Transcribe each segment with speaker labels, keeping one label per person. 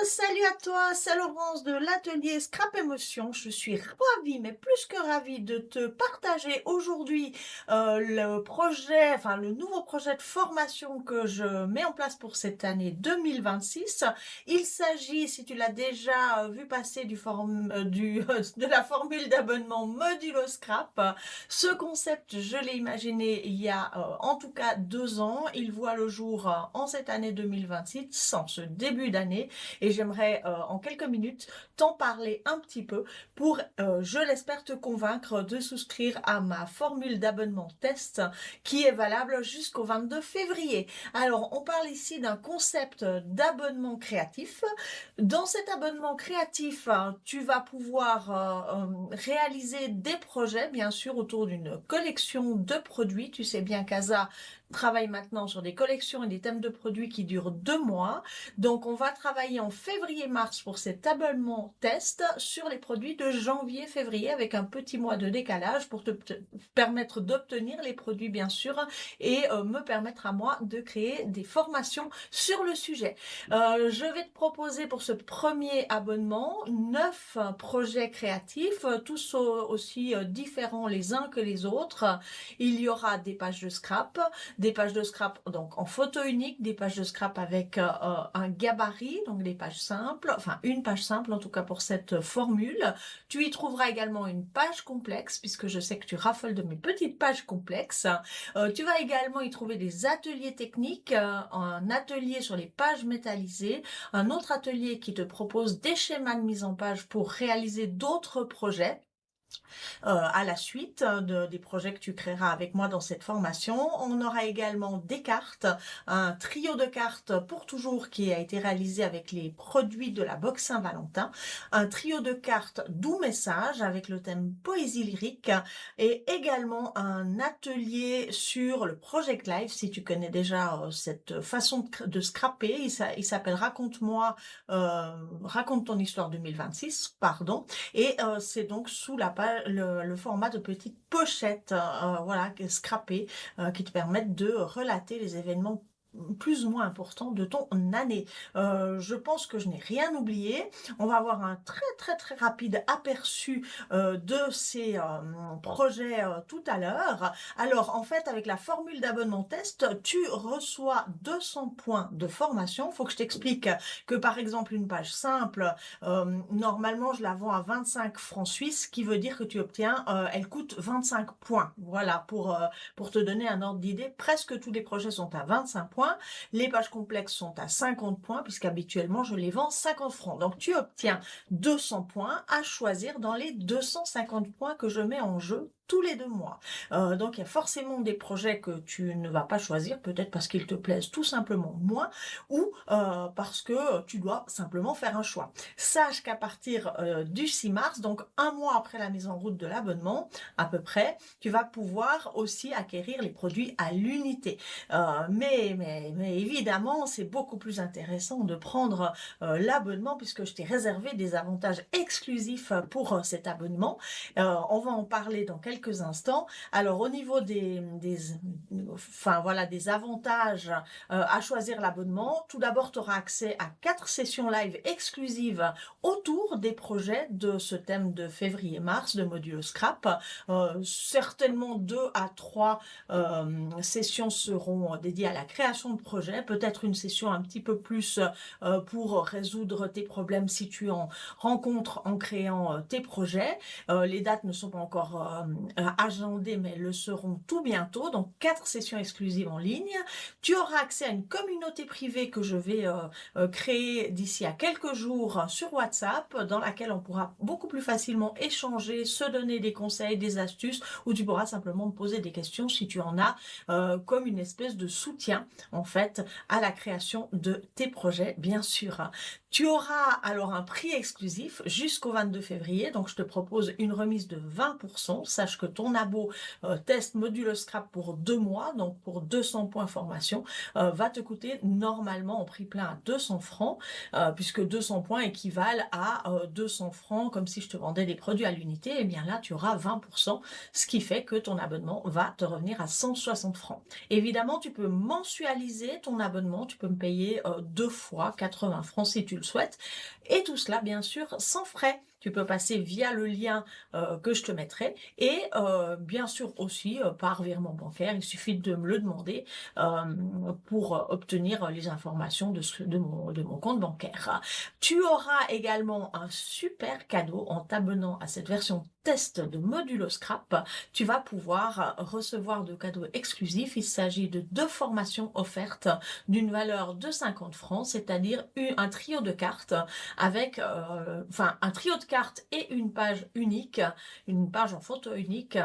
Speaker 1: Salut à toi, c'est Laurence de l'atelier Scrap Émotion. Je suis ravie, mais plus que ravie de te partager aujourd'hui le projet, enfin le nouveau projet de formation que je mets en place pour cette année 2026. Il s'agit, si tu l'as déjà vu passer, de la formule d'abonnement Modulo Scrap. Ce concept, je l'ai imaginé il y a en tout cas 2 ans. Il voit le jour en cette année 2026, en ce début d'année. Et j'aimerais en quelques minutes t'en parler un petit peu pour, je l'espère, te convaincre de souscrire à ma formule d'abonnement test qui est valable jusqu'au 22 février. Alors, on parle ici d'un concept d'abonnement créatif. Dans cet abonnement créatif, tu vas pouvoir réaliser des projets, bien sûr, autour d'une collection de produits. Tu sais bien qu'Asa travaille maintenant sur des collections et des thèmes de produits qui durent 2 mois. Donc, on va travailler en février-mars pour cet abonnement test sur les produits de janvier-février avec un petit mois de décalage pour te permettre d'obtenir les produits, bien sûr, et me permettre à moi de créer des formations sur le sujet. Je vais te proposer pour ce premier abonnement 9 projets créatifs, tous aussi différents les uns que les autres. Il y aura des pages de scrap donc en photo unique, des pages de scrap avec un gabarit, donc des pages simples, enfin une page simple en tout cas pour cette formule. Tu y trouveras également une page complexe, puisque je sais que tu raffoles de mes petites pages complexes. Tu vas également y trouver des ateliers techniques, un atelier sur les pages métallisées, un autre atelier qui te propose des schémas de mise en page pour réaliser d'autres projets. À la suite des projets que tu créeras avec moi dans cette formation. On aura également des cartes, un trio de cartes pour toujours qui a été réalisé avec les produits de la box Saint-Valentin, un trio de cartes doux message avec le thème poésie lyrique et également un atelier sur le Project Live, si tu connais déjà cette façon de scraper. Il s'appelle Raconte ton histoire 2026, pardon, et c'est donc sous la page, le format de petites pochettes, voilà, scrappées, qui te permettent de relater les événements plus ou moins importants de ton année. Je pense que je n'ai rien oublié. On va avoir un très rapide aperçu de ces projets tout à l'heure. Alors en fait, avec la formule d'abonnement test, tu reçois 200 points de formation. Il faut que je t'explique que par exemple une page simple, normalement je la vends à 25 francs suisses, ce qui veut dire que tu obtiens, elle coûte 25 points. Voilà, pour te donner un ordre d'idée, presque tous les projets sont à 25 points. Les pages complexes sont à 50 points, puisqu'habituellement je les vends 50 francs. Donc tu obtiens 200 points à choisir dans les 250 points que je mets en jeu tous les 2 mois. Donc il y a forcément des projets que tu ne vas pas choisir, peut-être parce qu'ils te plaisent tout simplement moins, ou parce que tu dois simplement faire un choix. Sache qu'à partir du 6 mars, donc un mois après la mise en route de l'abonnement, à peu près, tu vas pouvoir aussi acquérir les produits à l'unité. Mais évidemment, c'est beaucoup plus intéressant de prendre l'abonnement, puisque je t'ai réservé des avantages exclusifs pour cet abonnement. On va en parler dans quelques instants. Alors au niveau des avantages à choisir l'abonnement, tout d'abord tu auras accès à 4 sessions live exclusives autour des projets de ce thème de février-mars de Modulo Scrap. Certainement 2 à 3 sessions seront dédiées à la création de projets, peut-être une session un petit peu plus pour résoudre tes problèmes si tu en rencontres en créant tes projets. Les dates ne sont pas encore agendées, mais elles le seront tout bientôt. Donc 4 sessions exclusives en ligne. Tu auras accès à une communauté privée que je vais créer d'ici à quelques jours sur WhatsApp, dans laquelle on pourra beaucoup plus facilement échanger, se donner des conseils, des astuces, où tu pourras simplement me poser des questions si tu en as, comme une espèce de soutien en fait à la création de tes projets, bien sûr. Tu auras alors un prix exclusif jusqu'au 22 février, donc je te propose une remise de 20%. Sache sache que ton abo test modulo scrap pour 2 mois, donc pour 200 points formation, va te coûter normalement en prix plein à 200 francs, puisque 200 points équivalent à 200 francs, comme si je te vendais des produits à l'unité. Et bien là, tu auras 20%, ce qui fait que ton abonnement va te revenir à 160 francs. Évidemment, tu peux mensualiser ton abonnement, tu peux me payer 2 fois 80 francs si tu le souhaites, et tout cela, bien sûr, sans frais. Tu peux passer via le lien que je te mettrai et bien sûr aussi par virement bancaire. Il suffit de me le demander pour obtenir les informations de mon compte bancaire. Tu auras également un super cadeau en t'abonnant à cette version test de Modulo Scrap. Tu vas pouvoir recevoir de cadeaux exclusifs. Il s'agit de 2 formations offertes d'une valeur de 50 francs, c'est-à-dire un trio de cartes avec un trio de cartes et une page unique, une page en photo unique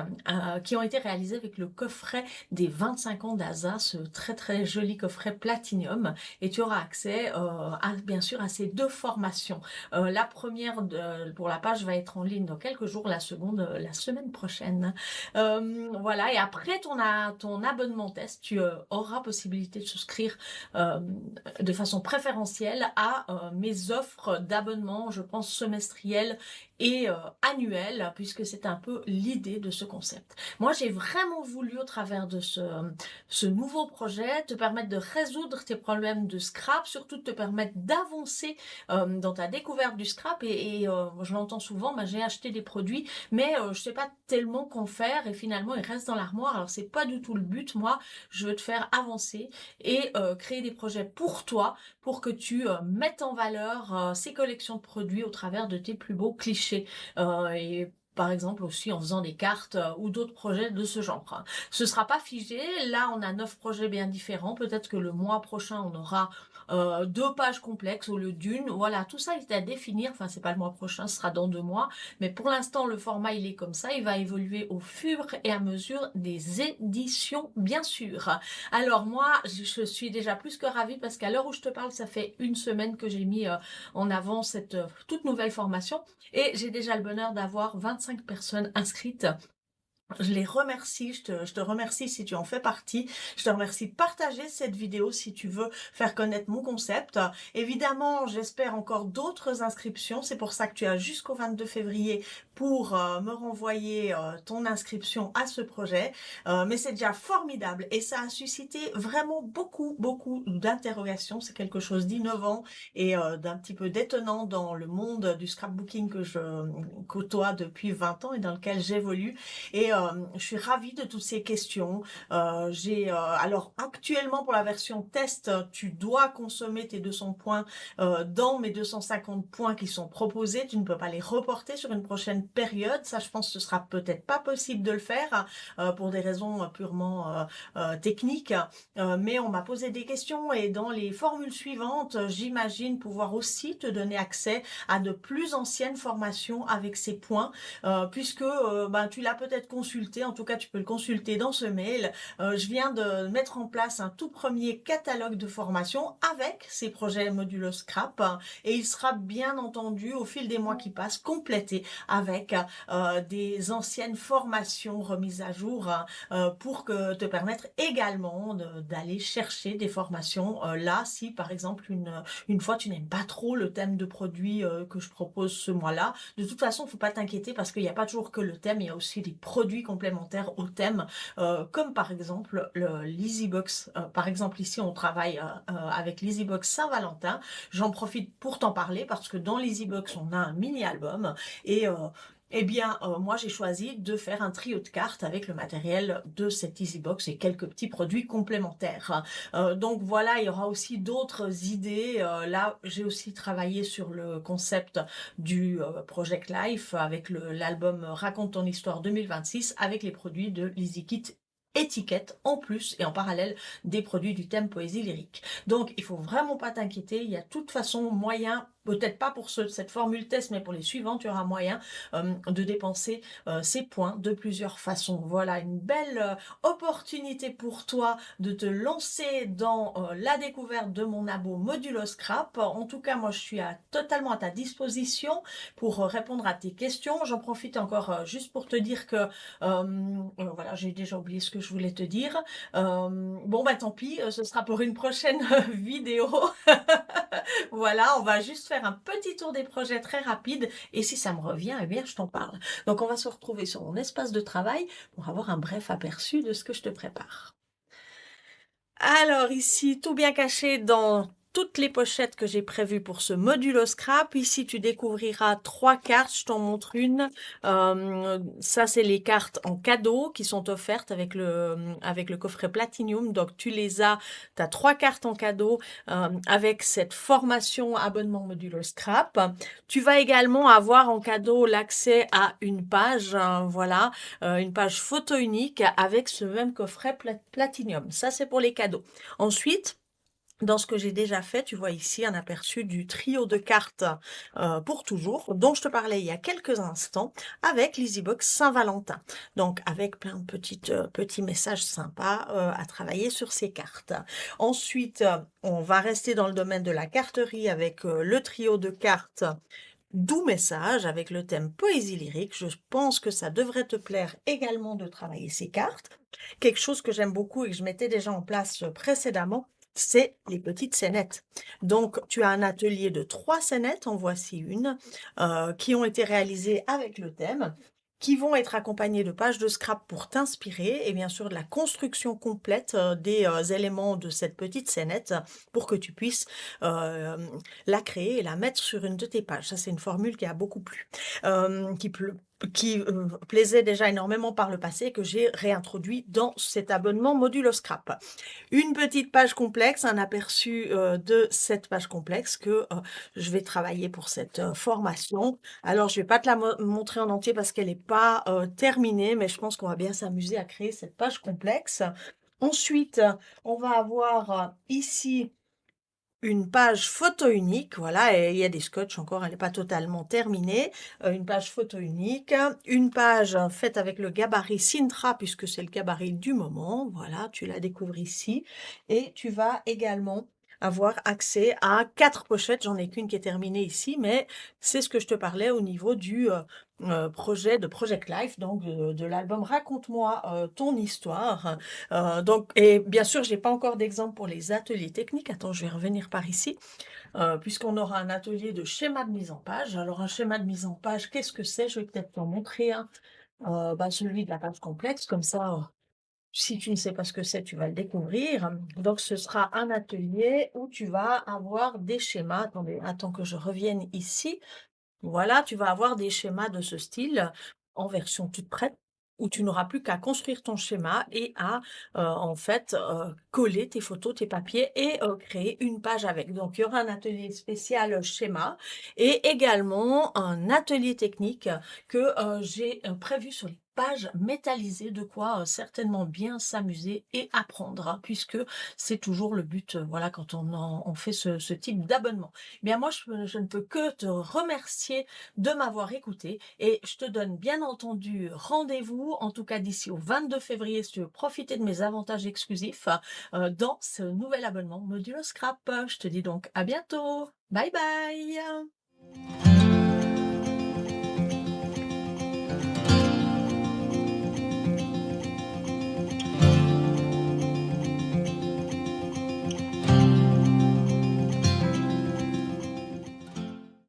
Speaker 1: qui ont été réalisées avec le coffret des 25 ans d'Asa, ce très très joli coffret Platinum, et tu auras accès bien sûr à ces 2 formations. La première pour la page va être en ligne dans quelques jours, la seconde la semaine prochaine. Voilà, et après ton abonnement test, tu auras possibilité de souscrire de façon préférentielle à mes offres d'abonnement, je pense semestrielles et annuelles, puisque c'est un peu l'idée de ce concept. Moi, j'ai vraiment voulu, au travers de ce nouveau projet, te permettre de résoudre tes problèmes de scrap, surtout de te permettre d'avancer dans ta découverte du scrap. Et je l'entends souvent, j'ai acheté des produits, mais je sais pas tellement qu'en faire, et finalement, ils restent dans l'armoire. Alors, c'est pas du tout le but. Moi, je veux te faire avancer et créer des projets pour toi, pour que tu mettes en valeur ces collections de produits au travers de tes plus beaux clichés. Et par exemple aussi en faisant des cartes ou d'autres projets de ce genre. Ce sera pas figé. Là, on a 9 projets bien différents. Peut-être que le mois prochain, on aura 2 pages complexes au lieu d'une. Voilà, tout ça est à définir. Enfin, c'est pas le mois prochain, ce sera dans 2 mois. Mais pour l'instant, le format, il est comme ça. Il va évoluer au fur et à mesure des éditions, bien sûr. Alors moi, je suis déjà plus que ravie parce qu'à l'heure où je te parle, ça fait 1 semaine que j'ai mis en avant cette toute nouvelle formation et j'ai déjà le bonheur d'avoir 25 personnes inscrites. Je les remercie, je te remercie si tu en fais partie. Je te remercie de partager cette vidéo si tu veux faire connaître mon concept. Évidemment, j'espère encore d'autres inscriptions. C'est pour ça que tu as jusqu'au 22 février pour me renvoyer ton inscription à ce projet. Mais c'est déjà formidable et ça a suscité vraiment beaucoup d'interrogations. C'est quelque chose d'innovant et d'un petit peu détonnant dans le monde du scrapbooking que je côtoie depuis 20 ans et dans lequel j'évolue. Et je suis ravie de toutes ces questions. Alors actuellement pour la version test, tu dois consommer tes 200 points dans mes 250 points qui sont proposés. Tu ne peux pas les reporter sur une prochaine période. Ça, je pense que ce sera peut-être pas possible de le faire pour des raisons purement techniques. Mais on m'a posé des questions et dans les formules suivantes, j'imagine pouvoir aussi te donner accès à de plus anciennes formations avec ces points, puisque tu l'as peut-être consulté, en tout cas tu peux le consulter dans ce mail. Je viens de mettre en place un tout premier catalogue de formation avec ces projets modulo scrap et il sera bien entendu au fil des mois qui passent complété avec des anciennes formations remises à jour pour te permettre également d'aller chercher des formations là si par exemple une fois tu n'aimes pas trop le thème de produit que je propose ce mois-là. De toute façon, faut pas t'inquiéter parce qu'il n'y a pas toujours que le thème, il y a aussi des produits complémentaires au thème, comme par exemple l'EasyBox. Par exemple, ici, on travaille avec l'EasyBox Saint-Valentin. J'en profite pour t'en parler parce que dans l'EasyBox, on a un mini-album et moi, j'ai choisi de faire un trio de cartes avec le matériel de cette EasyBox et quelques petits produits complémentaires. Donc voilà, il y aura aussi d'autres idées. Là, j'ai aussi travaillé sur le concept du Project Life avec l'album Raconte ton histoire 2026 avec les produits de l'EasyKit étiquette en plus et en parallèle des produits du thème poésie lyrique. Donc il faut vraiment pas t'inquiéter, il y a de toute façon moyen peut-être pas pour cette formule test, mais pour les suivants, tu auras moyen de dépenser ces points de plusieurs façons. Voilà une belle opportunité pour toi de te lancer dans la découverte de mon abo Modulo Scrap. En tout cas, moi, je suis totalement à ta disposition pour répondre à tes questions. J'en profite encore juste pour te dire que, voilà, j'ai déjà oublié ce que je voulais te dire. Bon, bah tant pis, ce sera pour une prochaine vidéo. Voilà, on va juste faire un petit tour des projets très rapide et si ça me revient, eh bien, je t'en parle. Donc, on va se retrouver sur mon espace de travail pour avoir un bref aperçu de ce que je te prépare. Alors ici, tout bien caché dans toutes les pochettes que j'ai prévues pour ce modulo scrap. Ici, tu découvriras 3 cartes. Je t'en montre une. Ça, c'est les cartes en cadeau qui sont offertes avec le coffret Platinum. Donc, tu as 3 cartes en cadeau avec cette formation abonnement modulo scrap. Tu vas également avoir en cadeau l'accès à une page, voilà, une page photo unique avec ce même coffret Platinum. Ça, c'est pour les cadeaux. Ensuite, dans ce que j'ai déjà fait, tu vois ici un aperçu du trio de cartes pour toujours, dont je te parlais il y a quelques instants, avec l'EasyBox Saint-Valentin. Donc, avec plein de petits messages sympas à travailler sur ces cartes. Ensuite, on va rester dans le domaine de la carterie avec le trio de cartes Doux message avec le thème poésie lyrique. Je pense que ça devrait te plaire également de travailler ces cartes. Quelque chose que j'aime beaucoup et que je mettais déjà en place précédemment, c'est les petites scénettes. Donc, tu as un atelier de 3 scénettes, en voici une, qui ont été réalisées avec le thème, qui vont être accompagnées de pages de scrap pour t'inspirer et bien sûr de la construction complète des éléments de cette petite scénette pour que tu puisses la créer et la mettre sur une de tes pages. Ça, c'est une formule qui a beaucoup plu, qui plaisait déjà énormément par le passé et que j'ai réintroduit dans cet abonnement Modulo Scrap. Une petite page complexe, un aperçu de cette page complexe que je vais travailler pour cette formation. Alors, je vais pas te la montrer en entier parce qu'elle n'est pas terminée, mais je pense qu'on va bien s'amuser à créer cette page complexe. Ensuite, on va avoir ici une page photo unique, voilà, et il y a des scotch encore, elle n'est pas totalement terminée. Une page photo unique, une page faite avec le gabarit Sintra, puisque c'est le gabarit du moment, voilà, tu la découvres ici. Et tu vas également avoir accès à 4 pochettes, j'en ai qu'une qui est terminée ici, mais c'est ce que je te parlais au niveau du projet de Project Life, donc de l'album Raconte-moi ton histoire. Donc, et bien sûr, j'ai pas encore d'exemple pour les ateliers techniques. Attends, je vais revenir par ici, puisqu'on aura un atelier de schéma de mise en page. Alors, un schéma de mise en page, qu'est-ce que c'est? Je vais peut-être t'en montrer un. Celui de la page complexe, comme ça, si tu ne sais pas ce que c'est, tu vas le découvrir. Donc, ce sera un atelier où tu vas avoir des schémas. Attendez, attends que je revienne ici. Voilà, tu vas avoir des schémas de ce style en version toute prête où tu n'auras plus qu'à construire ton schéma et à en fait coller tes photos, tes papiers et créer une page avec. Donc, il y aura un atelier spécial schéma et également un atelier technique que j'ai prévu sur les pages métallisées, de quoi certainement bien s'amuser et apprendre, hein, puisque c'est toujours le but, voilà, quand on fait ce type d'abonnement. Bien moi, je ne peux que te remercier de m'avoir écouté et je te donne bien entendu rendez-vous, en tout cas d'ici au 22 février, si tu veux profiter de mes avantages exclusifs dans ce nouvel abonnement Modulo Scrap. Je te dis donc à bientôt. Bye bye.